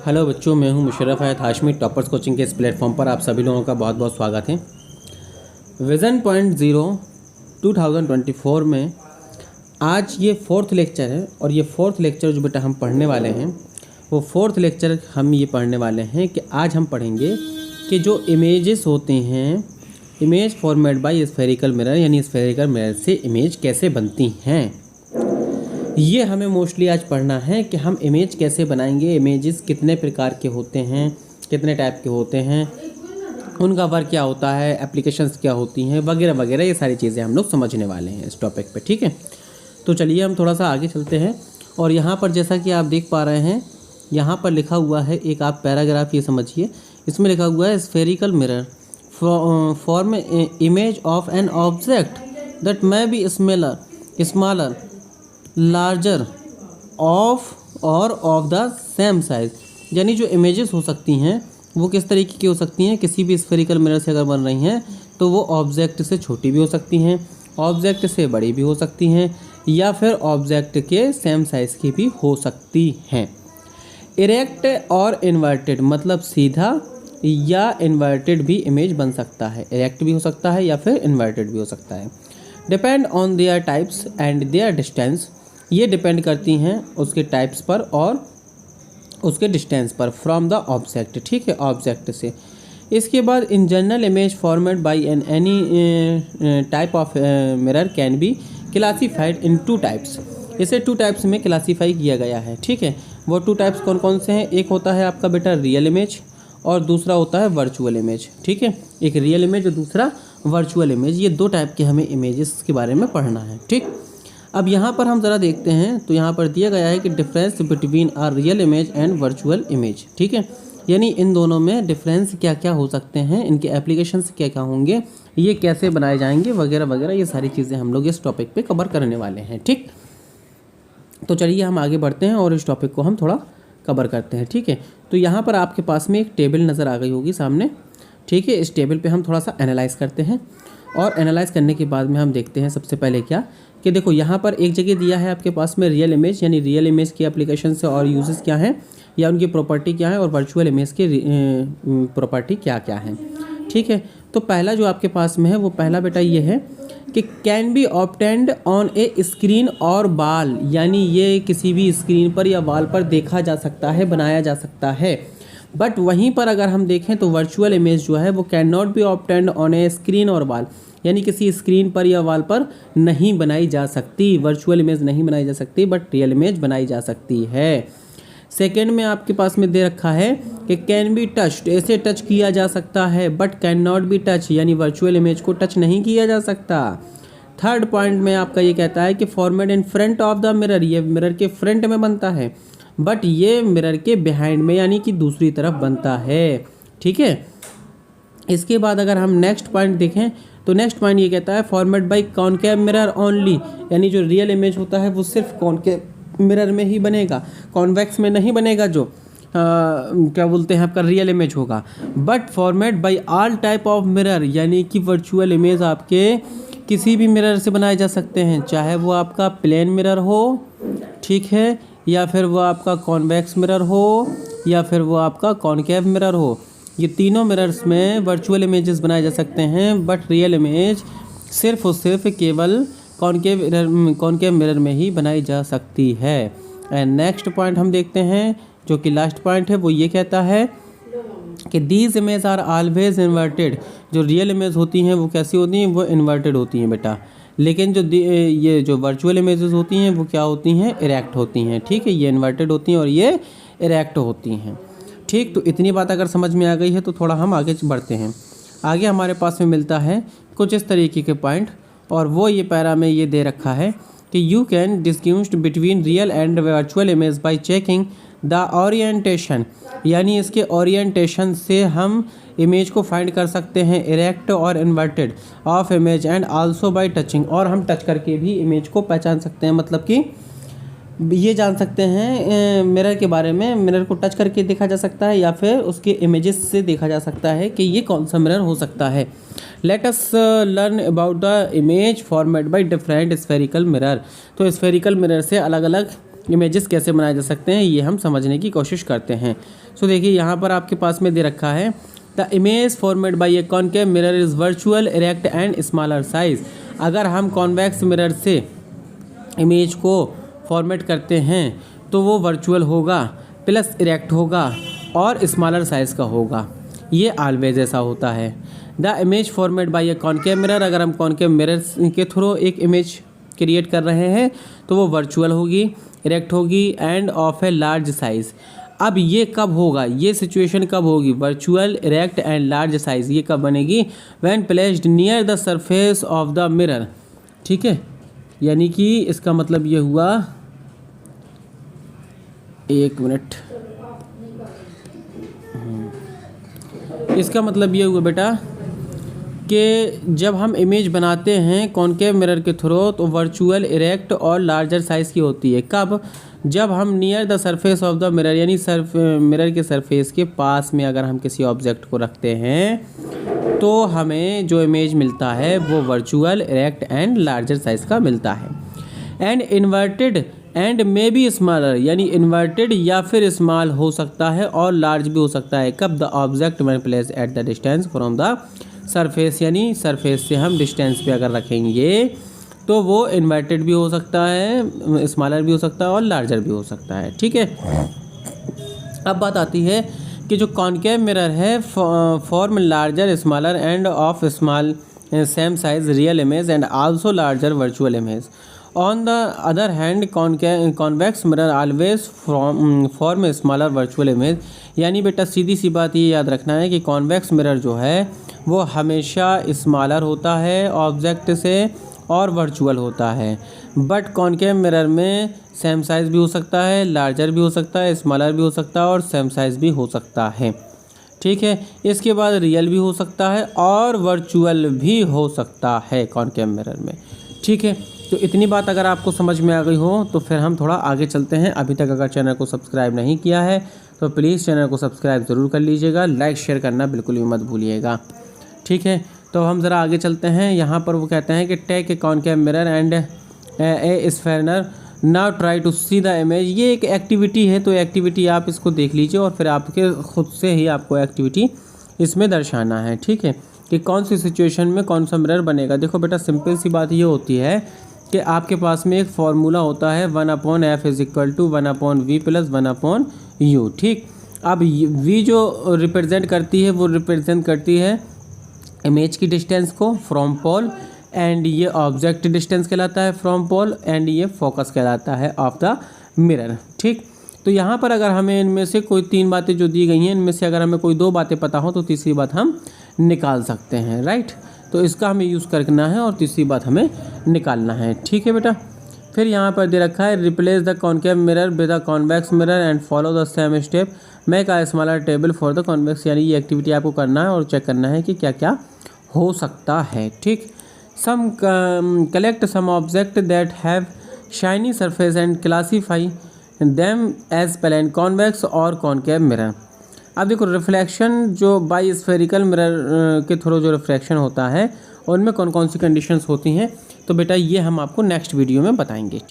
Hello बच्चों, मैं हूं मुशर्रफ हैत हाशमी। टॉपर्स कोचिंग के इस प्लेटफॉर्म पर आप सभी लोगों का बहुत बहुत स्वागत है। विज़न पॉइंट 0 2024 में आज ये 4th लेक्चर है और ये 4th लेक्चर जो बेटा हम पढ़ने वाले हैं वो 4th लेक्चर हम ये पढ़ने वाले हैं कि आज हम पढ़ेंगे कि जो इमेजेस होते हैं, image format by spherical mirror, यानी स्फेरिकल मिरर से इमेज कैसे बनती हैं। ये हमें मोस्टली आज पढ़ना है कि हम इमेज कैसे बनाएंगे, इमेजेस कितने प्रकार के होते हैं, कितने टाइप के होते हैं, उनका वर्क क्या होता है, एप्लीकेशंस क्या होती हैं, वगैरह वगैरह। ये सारी चीज़ें हम लोग समझने वाले हैं इस टॉपिक पे, ठीक है। तो चलिए हम थोड़ा सा आगे चलते हैं। और यहाँ पर जैसा कि आप देख पा रहे हैं, यहाँ पर लिखा हुआ है एक आप पैराग्राफ, ये समझिए। इसमें लिखा हुआ है spherical mirror form image of an object that may be smaller larger of और ऑफ द सेम साइज। यानी जो इमेजेस हो सकती हैं वो किस तरीके की हो सकती हैं, किसी भी स्फेरिकल मिरर से अगर बन रही हैं तो वो ऑब्जेक्ट से छोटी भी हो सकती हैं, ऑब्जेक्ट से बड़ी भी हो सकती हैं, या फिर ऑब्जेक्ट के सेम साइज़ की भी हो सकती हैं। इरेक्ट और इन्वर्टेड, मतलब सीधा या इन्वर्टेड भी इमेज बन सकता है। इरेक्ट भी हो सकता है या फिर इन्वर्टेड भी हो सकता है। Depend on their types and their distance, ये डिपेंड करती हैं उसके टाइप्स पर और उसके डिस्टेंस पर फ्रॉम द ऑब्जेक्ट, ठीक है, ऑब्जेक्ट से। इसके बाद in general image format by an any type of mirror can be classified in 2 types. इसे 2 टाइप्स में क्लासीफाई किया गया है, ठीक है। वो 2 टाइप्स कौन कौन से हैं? एक होता है आपका बेटा रियल इमेज और दूसरा होता है वर्चुअल इमेज, ठीक है। एक रियल इमेज और दूसरा वर्चुअल इमेज, ये 2 टाइप के हमें इमेजेस के बारे में पढ़ना है, ठीक। अब यहाँ पर हम ज़रा देखते हैं तो यहाँ पर दिया गया है कि difference between are real image and virtual image, ठीक है। यानी इन दोनों में डिफरेंस क्या क्या हो सकते हैं, इनके एप्लीकेशंस क्या क्या होंगे, ये कैसे बनाए जाएंगे, वगैरह वगैरह। ये सारी चीज़ें हम लोग इस टॉपिक पे कवर करने वाले हैं, ठीक। तो चलिए हम आगे बढ़ते हैं और इस टॉपिक को हम थोड़ा कवर करते हैं, ठीक है। तो यहाँ पर आपके पास में एक टेबल नज़र आ गई होगी सामने, ठीक है। इस टेबल पे हम थोड़ा सा एनालाइज करते हैं और एनालाइज करने के बाद में हम देखते हैं सबसे पहले क्या कि देखो यहाँ पर एक जगह दिया है आपके पास में रियल इमेज, यानी रियल इमेज की एप्लीकेशन से और यूजेस क्या हैं या उनकी प्रॉपर्टी क्या है, और वर्चुअल इमेज की प्रॉपर्टी क्या क्या है, ठीक है। तो पहला जो आपके पास में है वो पहला बेटा ये है कि can be obtained on A screen और वॉल, यानी ये किसी भी स्क्रीन पर या वॉल पर देखा जा सकता है, बनाया जा सकता है। बट वहीं पर अगर हम देखें तो वर्चुअल इमेज जो है वो can not be obtained on A screen और वॉल, यानी किसी स्क्रीन पर या वॉल पर नहीं बनाई जा सकती। वर्चुअल इमेज नहीं बनाई जा सकती बट रियल इमेज बनाई जा सकती है। सेकेंड में आपके पास में दे रखा है कि कैन बी टच्ड, ऐसे टच किया जा सकता है, but can not be touch, यानी वर्चुअल इमेज को टच नहीं किया जा सकता। थर्ड पॉइंट में आपका ये कहता है कि format in front of the mirror, ये मिरर के फ्रंट में बनता है, बट ये मिरर के बिहाइंड में यानी कि दूसरी तरफ बनता है, ठीक है। इसके बाद अगर हम नेक्स्ट पॉइंट देखें तो नेक्स्ट पॉइंट ये कहता है format by concave mirror only, यानी जो रियल इमेज होता है वो सिर्फ कॉनकेव मिरर में ही बनेगा, कॉन्वेक्स में नहीं बनेगा। जो क्या बोलते हैं आपका रियल इमेज होगा। But format by all type of mirror, यानी कि वर्चुअल इमेज आपके किसी भी मिरर से बनाए जा सकते हैं, चाहे वो आपका प्लेन मिरर हो, ठीक है, या फिर वो आपका कॉन्वेक्स मिरर हो, या फिर वो आपका कॉनकेव मिरर हो। ये तीनों मिरर्स में वर्चुअल इमेजेस बनाए जा सकते हैं, बट रियल इमेज सिर्फ और सिर्फ केवल कॉनकेव मिरर में ही बनाई जा सकती है। एंड नेक्स्ट पॉइंट हम देखते हैं जो कि लास्ट पॉइंट है, वो ये कहता है कि these image are always inverted. जो रियल इमेज होती हैं वो कैसी होती हैं, वो इन्वर्टेड होती हैं बेटा, लेकिन जो ये जो वर्चुअल इमेजेस होती हैं वो क्या होती हैं, इरेक्ट होती हैं, ठीक है। ये इन्वर्टेड होती हैं और ये इरेक्ट होती हैं, ठीक। तो इतनी बात अगर समझ में आ गई है तो थोड़ा हम आगे बढ़ते हैं। आगे हमारे पास में मिलता है कुछ इस तरीके के पॉइंट, और वो ये पैरा में ये दे रखा है कि you can distinguish between real and virtual image by checking the orientation, यानी इसके ओरिएंटेशन से हम इमेज को फाइंड कर सकते हैं, इरेक्ट और inverted of image, and also by touching, और हम टच करके भी इमेज को पहचान सकते हैं। मतलब कि ये जान सकते हैं मिरर के बारे में, मिरर को टच करके देखा जा सकता है या फिर उसके इमेजेस से देखा जा सकता है कि ये कौन सा मिरर हो सकता है। Let us learn about the image format by different spherical mirror. तो स्फेरिकल मिरर से अलग अलग इमेजेस कैसे बनाए जा सकते हैं ये हम समझने की कोशिश करते हैं। सो देखिए यहाँ पर आपके पास में दे रखा है the image format by a concave mirror is virtual erect and smaller size. अगर हम कॉन्वेक्स मिरर से इमेज को फॉर्मेट करते हैं तो वो वर्चुअल होगा प्लस इरेक्ट होगा और स्मॉलर साइज़ का होगा। ये ऑलवेज ऐसा होता है। The image format by a concave mirror, अगर हम कॉनकेव मिरर के थ्रू एक इमेज क्रिएट कर रहे हैं तो वो वर्चुअल होगी, इरेक्ट होगी and of a large size. अब ये कब होगा, ये सिचुएशन कब होगी, virtual erect and large size, ये कब बनेगी, when placed near the surface of the mirror. ठीक है, यानी कि इसका मतलब ये हुआ, एक मिनट, इसका मतलब ये हुआ बेटा कि जब हम इमेज बनाते हैं कॉनकेव मिरर के थ्रू तो वर्चुअल इरेक्ट और लार्जर साइज़ की होती है। कब, जब हम near the surface of the mirror, यानी मिरर के सरफेस के पास में अगर हम किसी ऑब्जेक्ट को रखते हैं तो हमें जो इमेज मिलता है वो virtual erect and larger size का मिलता है। And inverted and may be smaller, यानी इन्वर्टेड या फिर स्मॉल हो सकता है और लार्ज भी हो सकता है। कब, the object when placed at the distance from the surface, यानी सरफेस से हम डिस्टेंस पे अगर रखेंगे तो वो इन्वर्टेड भी हो सकता है, स्मॉलर भी हो सकता है और लार्जर भी हो सकता है। ठीक है, अब बात आती है कि जो कॉनकेव मिरर है form larger smaller end of small same size real image and also larger virtual image. On the other hand convex mirror always form smaller virtual image. यानी बेटा सीधी सी बात ये याद रखना है कि कॉन्वेक्स मिरर जो है वो हमेशा स्मॉलर होता है ऑब्जेक्ट से और वर्चुअल होता है। बट कॉनकेव मिरर में सेम साइज़ भी हो सकता है, लार्जर भी हो सकता है, स्मॉलर भी हो सकता है और सेम साइज़ भी हो सकता है। ठीक है, इसके बाद रियल भी हो सकता है और वर्चुअल भी हो सकता है कॉनकेव मिरर में। ठीक है, तो इतनी बात अगर आपको समझ में आ गई हो तो फिर हम थोड़ा आगे चलते हैं। अभी तक अगर चैनल को सब्सक्राइब नहीं किया है तो प्लीज़ चैनल को सब्सक्राइब ज़रूर कर लीजिएगा, लाइक शेयर करना बिल्कुल भी मत भूलिएगा। ठीक है, तो हम ज़रा आगे चलते हैं। यहाँ पर वो कहते हैं कि take a concave mirror and a स्फेरनर, now try to see the image. ये एक एक्टिविटी है, तो एक्टिविटी आप इसको देख लीजिए और फिर आपके खुद से ही आपको एक्टिविटी इसमें दर्शाना है। ठीक है, कि कौन सी सिचुएशन में कौन सा मिरर बनेगा। देखो बेटा सिंपल सी बात ये होती है कि आपके पास में एक फार्मूला होता है 1/f = 1/v + 1/u। ठीक, अब v जो रिप्रेजेंट करती है वो रिप्रेजेंट करती है इमेज की डिस्टेंस को फ्रॉम पोल, एंड ये ऑब्जेक्ट डिस्टेंस कहलाता है फ्रॉम पोल, एंड ये फोकस कहलाता है ऑफ द मिरर। ठीक, तो यहाँ पर अगर हमें इनमें से कोई 3 बातें जो दी गई हैं इनमें से अगर हमें कोई 2 बातें पता हो तो तीसरी बात हम निकाल सकते हैं। राइट, तो इसका हमें यूज़ करना है और तीसरी बात हमें निकालना है। ठीक है बेटा, फिर यहाँ पर दे रखा है replace the concave mirror with the convex mirror and follow the same step, make a smaller table for the convex. यानी ये एक्टिविटी आपको करना है और चेक करना है कि क्या क्या हो सकता है। ठीक, some collect some object that have shiny surface and classify them as plane convex और कॉनकेव मिरर। अब देखो रिफ्लेक्शन जो बाई स्फेरिकल मिरर के थ्रू जो रिफ्लेक्शन होता है उनमें कौन कौन सी कंडीशंस होती हैं, तो बेटा ये हम आपको नेक्स्ट वीडियो में बताएंगे।